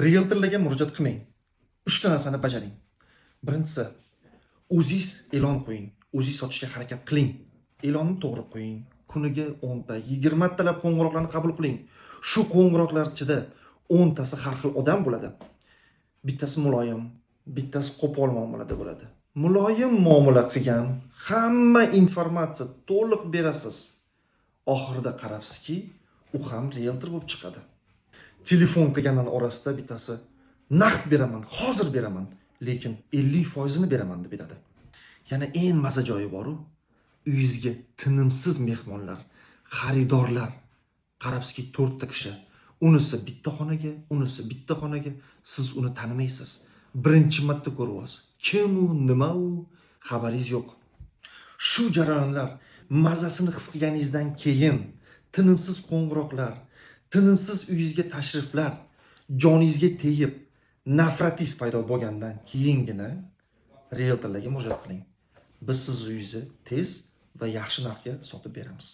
Realtorlarga murojaat qilmang. 3 ta narsani bajaring. Birinchisi, o'zingiz e'lon qo'ying. O'zingiz sotishga harakat qiling. E'lonni to'g'ri qo'ying. Kuniga 10 ta, 20 talab qo'ng'iroqlarni qabul qiling. Shu qo'ng'iroqlar ichida 10 tasi har xil odam bo'ladi. Bittasi muloyim, bittasi qo'pol muomalada bo'ladi. Muloyim muomala qilgan hamma informatsiya to'liq berasiz. Oxirida qarabsizki, u ham realtor bo'lib chiqadi. Telefon qilganlar orasida bittasi naqd beraman, hozir beraman, lekin 50% beraman deb aytadi. Yana eng maza joyi bor-u, uyingizga tinimsiz mehmonlar, xaridorlar, qarabsizki 4 ta kishi, unisi bitta xonaga, unisi bitta xonaga, siz uni tanimaysiz. Birinchi marta ko'ryapsiz. Kim u, nima u, xabaringiz yo'q. Shu jarayonlar mazasini his qilganingizdan keyin tinimsiz qo'ng'iroqlar, tinimsiz uyingizga tashriflar, joningizga tegib, nafratingiz paydo bo'lgandan keyingina realtorlarga murojaat qiling. Biz siz uyingizni tez va yaxshi narxga sotib beramiz.